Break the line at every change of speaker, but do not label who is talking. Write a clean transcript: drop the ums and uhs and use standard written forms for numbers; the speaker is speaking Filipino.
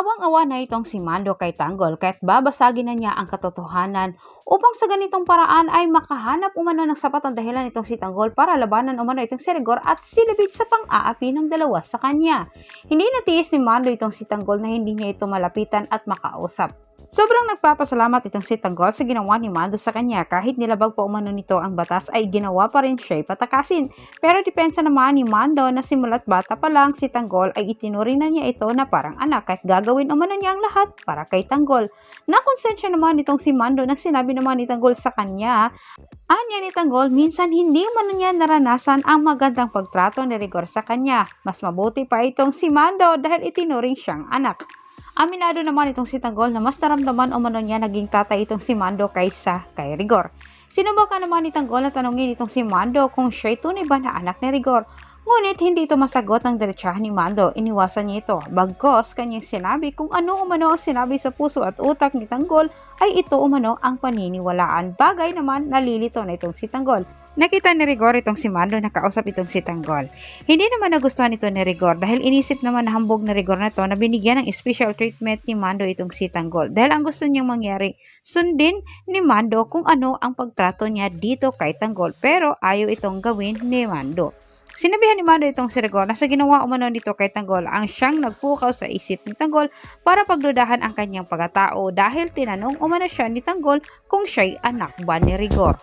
Awang-awa na itong si Mando kay Tanggol kaya't babasagin na niya ang katotohanan upang sa ganitong paraan ay makahanap umano ng sapat ang dahilan itong si Tanggol para labanan umano itong si Rigor at silibit sa pang-aapi ng dalawa sa kanya. Hindi natiis ni Mando itong si Tanggol na hindi niya ito malapitan at makausap. Sobrang nagpapasalamat itong si Tanggol sa ginawa ni Mando sa kanya kahit nilabag pa umano nito ang batas ay ginawa pa rin siya'y patakasin. Pero depensa naman ni Mando na simula't bata pa lang si Tanggol ay itinuring na niya ito na parang anak kahit gagawin umano niya ang lahat para kay Tanggol. Nakonsensya naman itong si Mando nang sinabi naman ni Tanggol sa kanya. Anya ni Tanggol, minsan hindi umano niya naranasan ang magandang pagtrato ni Rigor sa kanya. Mas mabuti pa itong si Mando dahil itinuring siyang anak. Aminado naman itong si Tanggol na mas naramdaman umano niya naging tatay itong si Mando kaysa kay Rigor. Sinubukan naman ni Tanggol na tanungin itong si Mando kung siya'y tunay ba na anak ni Rigor. Ngunit hindi ito masagot ng diretsahan ni Mando, iniwasan niya ito. Bagkos kanyang sinabi kung ano umano ang sinabi sa puso at utak ni Tanggol ay ito umano ang paniniwalaan. Bagay naman nalilito na itong si Tanggol. Nakita ni Rigor itong si Mando na kausap itong si Tanggol. Hindi naman nagustuhan ito ni Rigor dahil inisip naman na hambog na Rigor na ito na binigyan ng special treatment ni Mando itong si Tanggol. Dahil ang gusto niyang mangyari, sundin ni Mando kung ano ang pagtrato niya dito kay Tanggol pero ayaw itong gawin ni Mando. Sinabihan ni Mando itong si Rigor na sa ginawa umano nito kay Tanggol ang siyang nagpukaw sa isip ni Tanggol para pagdudahan ang kanyang pagkatao dahil tinanong umano siya ni Tanggol kung siya'y anak ba ni Rigor.